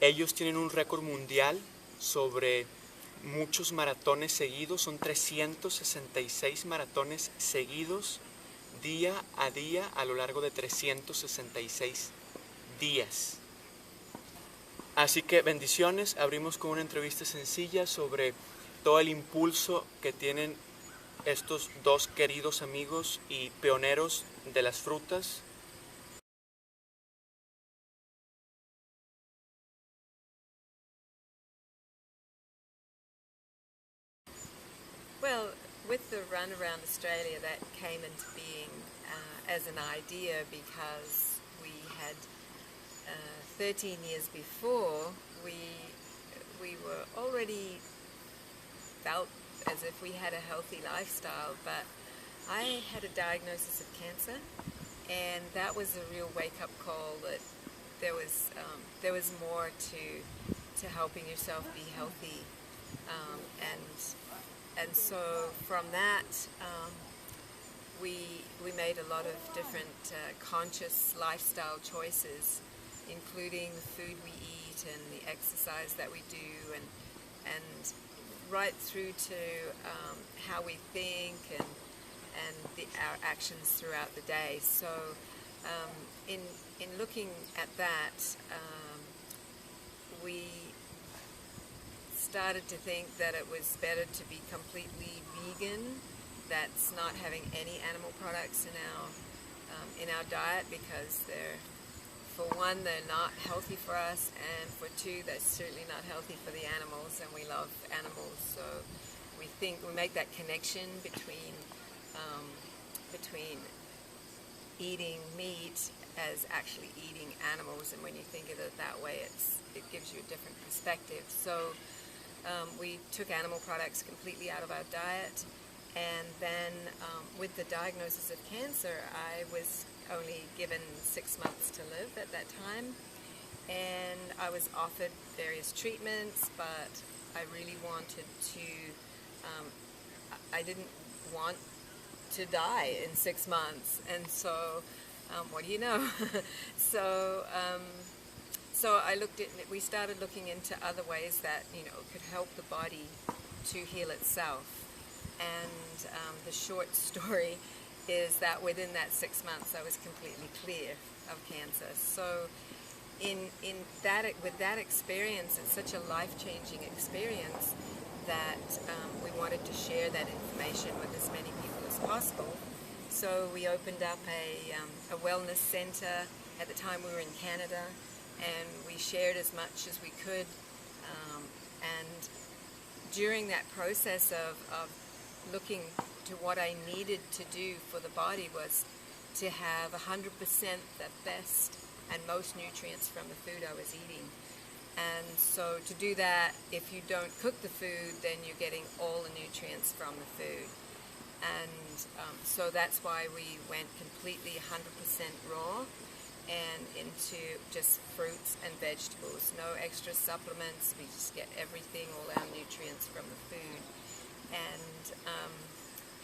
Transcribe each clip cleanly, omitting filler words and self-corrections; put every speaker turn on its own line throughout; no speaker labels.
Ellos tienen un récord mundial sobre muchos maratones seguidos, son 366 maratones seguidos día a lo largo de 366 días. Así que bendiciones, abrimos con una entrevista sencilla sobre todo el impulso que tienen estos dos queridos amigos y pioneros de las frutas.
Well, with the run around Australia, that came into being as an idea because we had 13 years before, we were already felt as if we had a healthy lifestyle, but I had a diagnosis of cancer, and that was a real wake-up call that there was more to helping yourself be healthy, and so from that we made a lot of different conscious lifestyle choices, including the food we eat and the exercise that we do, and right through to how we think and our actions throughout the day. So in looking at that, we started to think that it was better to be completely vegan. That's not having any animal products in our diet, because for one, they're not healthy for us, and for two, they're certainly not healthy for the animals, and we love animals, so we make that connection between eating meat as actually eating animals, and when you think of it that way, it gives you a different perspective. So we took animal products completely out of our diet, and then with the diagnosis of cancer, I was only given 6 months to live at that time, and I was offered various treatments, but I really wanted to, I didn't want to die in 6 months, and so what do you know? So we started looking into other ways that could help the body to heal itself, and the short story is that within that 6 months I was completely clear of cancer. So with that experience, it's such a life-changing experience that we wanted to share that information with as many people as possible. So we opened up a wellness center. At the time we were in Canada, and we shared as much as we could, and during that process of looking to what I needed to do for the body was to have 100% the best and most nutrients from the food I was eating. And so to do that, if you don't cook the food, then you're getting all the nutrients from the food. And so that's why we went completely 100% raw and into just fruits and vegetables. No extra supplements. We just get everything, all our nutrients from the food. And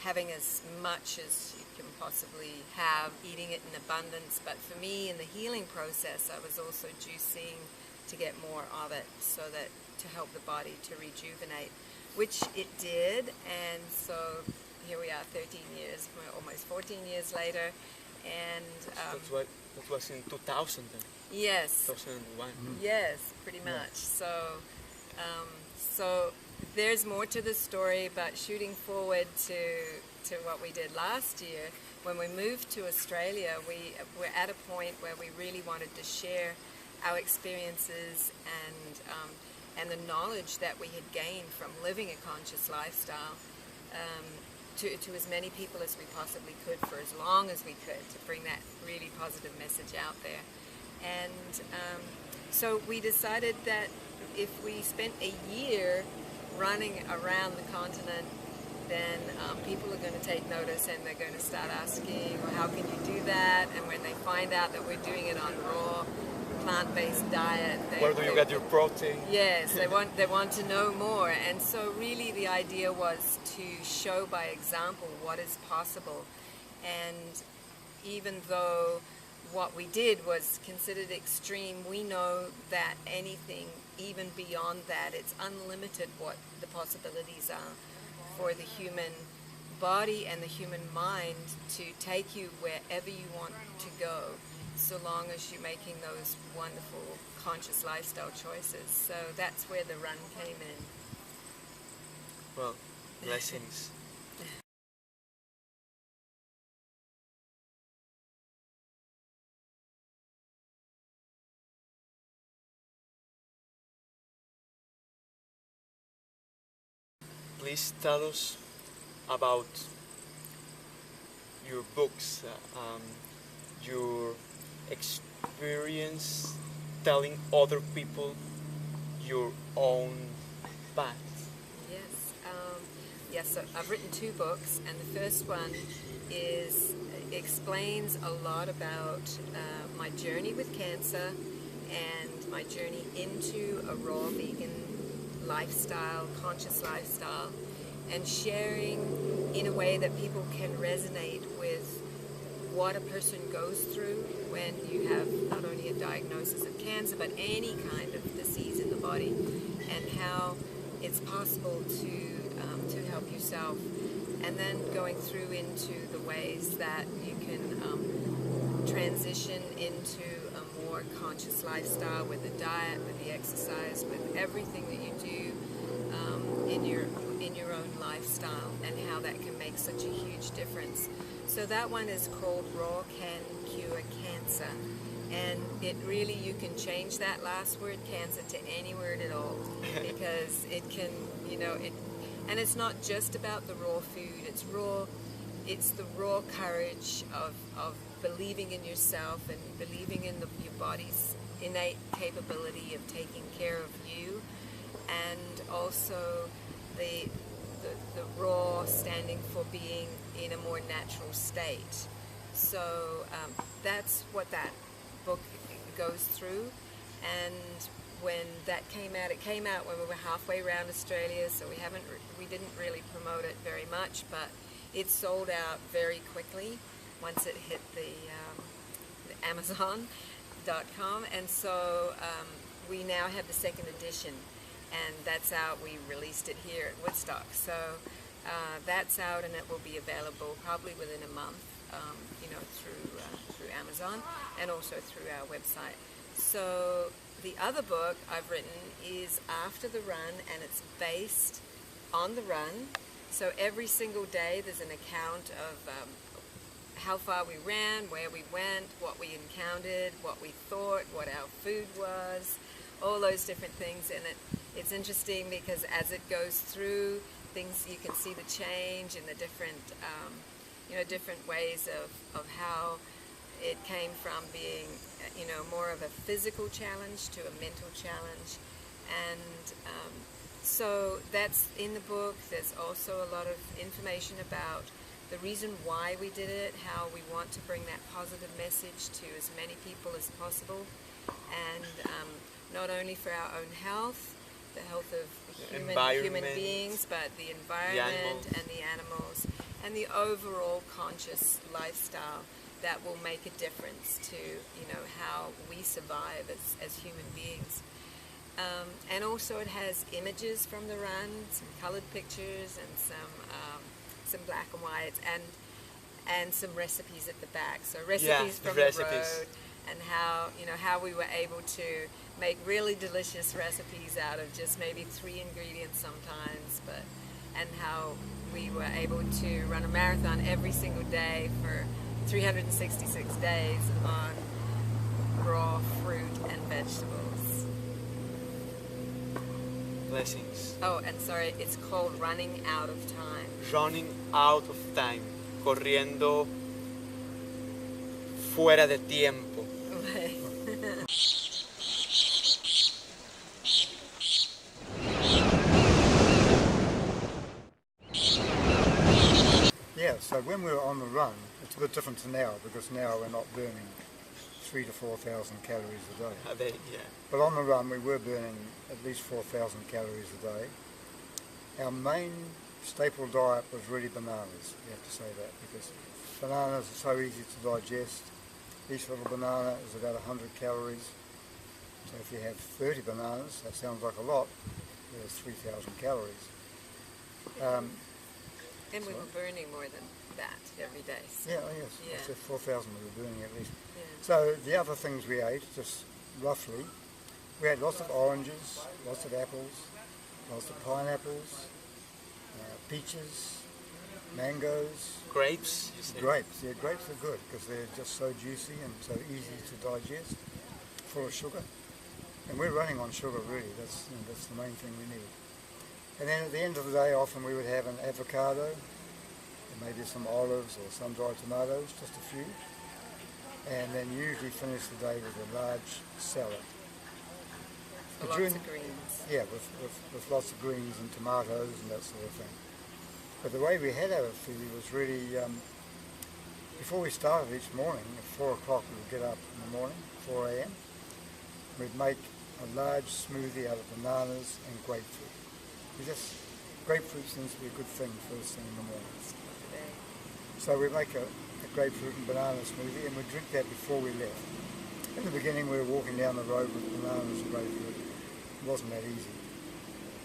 having as much as you can possibly have, eating it in abundance. But for me, in the healing process, I was also juicing to get more of it, so that to help the body to rejuvenate, which it did. And so here we are 13 years, almost 14 years later. And
that was in 2000 then?
Yes.
2001.
Yes, pretty much. So there's more to the story, but shooting forward to what we did last year, when we moved to Australia, we were at a point where we really wanted to share our experiences and the knowledge that we had gained from living a conscious lifestyle to as many people as we possibly could for as long as we could, to bring that really positive message out there. And so we decided that if we spent a year running around the continent, then people are going to take notice, and they're going to start asking, well, how can you do that? And when they find out that we're doing it on raw, plant-based diet,
where do you get your protein?
Yes, they want to know more. And so really the idea was to show by example what is possible. And even though what we did was considered extreme. We know that anything even beyond that, it's unlimited what the possibilities are for the human body and the human mind to take you wherever you want to go, so long as you're making those wonderful conscious lifestyle choices. So that's where the run came in.
Well, blessings. Please tell us about your books, your experience telling other people your own path.
Yes, so I've written 2 books, and the first one explains a lot about my journey with cancer and my journey into a raw vegan lifestyle, conscious lifestyle, and sharing in a way that people can resonate with what a person goes through when you have not only a diagnosis of cancer but any kind of disease in the body, and how it's possible to help yourself, and then going through into the ways that you can transition into a more conscious lifestyle with the diet, with the exercise, with everything that you do in your own lifestyle, and how that can make such a huge difference. So that one is called Raw Can Cure Cancer, and it really, you can change that last word, cancer, to any word at all, because it can, and it's not just about the raw food, it's the raw courage of believing in yourself and believing in your body's innate capability of taking care of you, and also the raw standing for being in a more natural state. So that's what that book goes through. And when that came out, it came out when we were halfway around Australia, so we didn't really promote it very much, but it sold out very quickly once it hit the Amazon.com, and so we now have the second edition, and that's out. We released it here at Woodstock, so that's out, and it will be available probably within a month, through Amazon and also through our website. So the other book I've written is After the Run, and it's based on the run. So every single day there's an account of how far we ran, where we went, what we encountered, what we thought, what our food was, all those different things. And it's interesting because as it goes through things, you can see the change in the different different ways of how it came from being more of a physical challenge to a mental challenge. And so that's in the book. There's also a lot of information about the reason why we did it, how we want to bring that positive message to as many people as possible, and not only for our own health, the health of human beings, but the environment and the animals, and the overall conscious lifestyle that will make a difference to how we survive as human beings. And also it has images from the run, some colored pictures, and some black and whites, and some recipes at the back. So recipes from the road, and how we were able to make really delicious recipes out of just maybe 3 ingredients sometimes, and how we were able to run a marathon every single day for 366 days on raw fruit and vegetables.
Blessings.
Oh, and sorry, it's called Running Out of Time.
Running out of time. Corriendo fuera de tiempo.
Yeah, so when we were on the run, it's a bit different to now, because now we're not burning 3,000 to 4,000 calories a day. But on the run we were burning at least 4,000 calories a day. Our main staple diet was really bananas, you have to say that, because bananas are so easy to digest. Each little banana is about 100 calories. So if you have 30 bananas, that sounds like a lot, there's 3,000 calories.
And we were burning more than that every day. So.
Yeah, yes. Yeah. I said 4,000 we were burning at least.
Yeah.
So the other things we ate, just roughly, we had lots of oranges, lots of apples, lots of pineapples, peaches, mangoes.
Grapes, you said?
Grapes, yeah, grapes are good because they're just so juicy and so easy to digest, full of sugar. And we're running on sugar really, that's the main thing we need. And then at the end of the day, often we would have an avocado, and maybe some olives or some dried tomatoes, just a few. And then usually finish the day with a large salad.
Lots of greens.
Yeah, with lots of greens and tomatoes and that sort of thing. But the way we had our food was really, before we started each morning, at 4 o'clock we would get up in the morning, 4 a.m. We'd make a large smoothie out of bananas and grapefruit. Grapefruit seems to be a good thing first thing in the morning. So we'd make a grapefruit and banana smoothie and we'd drink that before we left. In the beginning we were walking down the road with bananas and grapefruit. It wasn't that easy.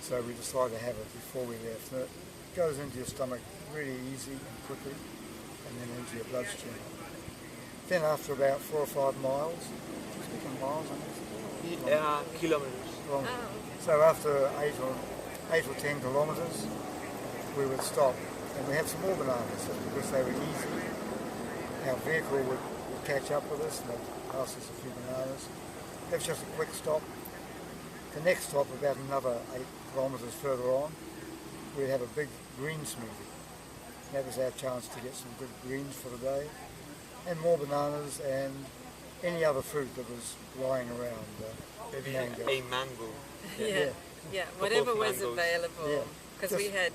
So we decided to have it before we left. And it goes into your stomach really easy and quickly and then into your bloodstream. Then after about 4 or 5 miles, speaking miles,
kilometers.
Oh, okay.
So after 8 or 10 kilometres, we would stop and we had some more bananas just because they were easy. Our vehicle would catch up with us and they'd pass us a few bananas. That was just a quick stop. The next stop, about another 8 kilometres further on, we'd have a big green smoothie. That was our chance to get some good greens for the day, and more bananas and any other fruit that was lying around.
Maybe
mango.
a mango.
Yeah, whatever was
mangoes.
available. Because we had,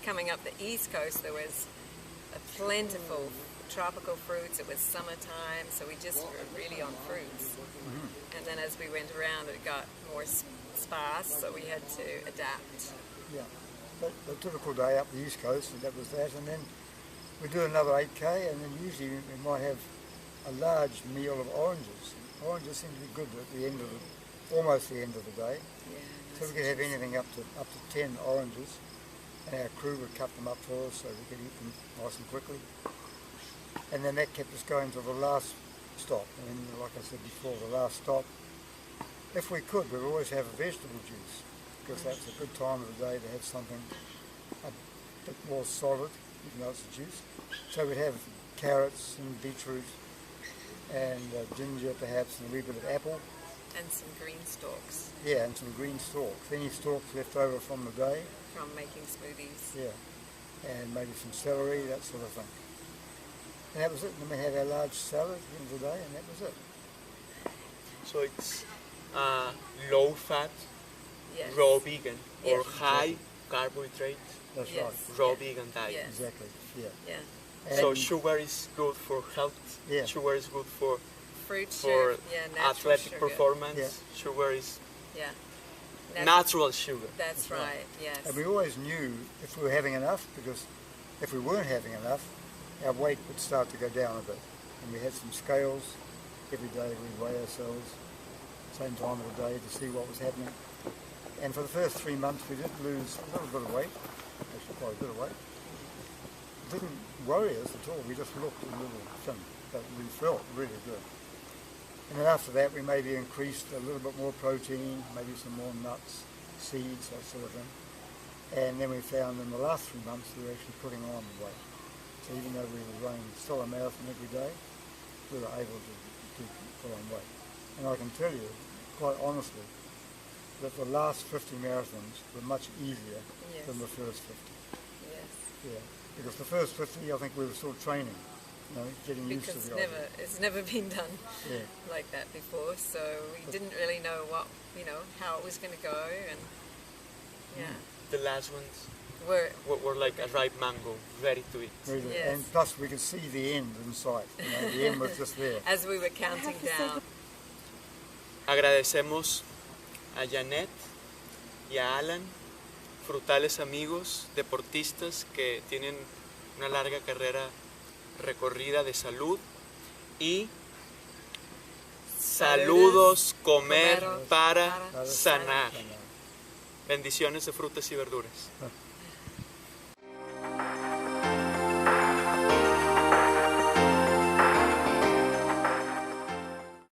coming up the East Coast, there was a plentiful tropical fruits. It was summertime, so we just were really on fruits. Mm-hmm. And then as we went around, it got more sparse, so we had to adapt.
Yeah, but the typical day up the East Coast, and that was that. And then we do another 8K, and then usually we might have a large meal of oranges. Oranges seem to be good at the end of almost the end of the day.
Yeah,
so we could have anything up to 10 oranges, and our crew would cut them up for us so we could eat them nice and quickly. And then that kept us going to the last stop. And like I said before, the last stop, if we could, we'd always have a vegetable juice, because that's a good time of the day to have something a bit more solid, even though it's a juice. So we'd have carrots and beetroot and ginger perhaps, and a wee bit of apple.
And some green stalks.
Yeah, and some green stalks. Any stalks left over from the day.
From making smoothies.
Yeah, and maybe some celery, that sort of thing. And that was it. And then we had our large salad at the end of the day, and that was it.
So it's low fat,
yes.
raw vegan,
Yes.
or high carbohydrate,
That's
Yes.
right.
raw vegan diet.
Yes.
Exactly. Yeah.
Yeah.
So
And-
sugar is good for health.
Yeah.
Sugar is good for
Fruit sugar, natural
athletic
sugar.
performance.
Yeah.
Sugar is
Yeah.
natural sugar.
That's right, yes.
And we always knew if we were having enough, because if we weren't having enough, our weight would start to go down a bit. And we had some scales. Every day we'd weigh ourselves, same time of the day, to see what was happening. And for the first 3 months we did lose a little bit of weight, actually quite a bit of weight. It didn't worry us at all, we just looked a little thin, but we felt really good. And then after that we maybe increased a little bit more protein, maybe some more nuts, seeds, that sort of thing. And then we found in the last 3 months we were actually putting on weight. So even though we were running still a marathon every day, we were able to put on weight. And I can tell you, quite honestly, that the last 50 marathons were much easier
Yes.
than the first 50.
Yes.
Yeah, because the first 50, I think we were still training, getting used
Because
to the idea.
it's never been done
Yeah.
like that before, so we didn't really know how it was going to go, and
The last ones
we're
were like a ripe mango, ready to eat.
Really.
Yes.
And plus we could see the end in sight. The end was just there.
as we were counting down.
Agradecemos a Janette y a Alan, frutales amigos, deportistas que tienen una larga carrera recorrida de salud, y Saludos, comer
comeros
para
para
sanar.
Sanar.
Bendiciones de frutas y verduras.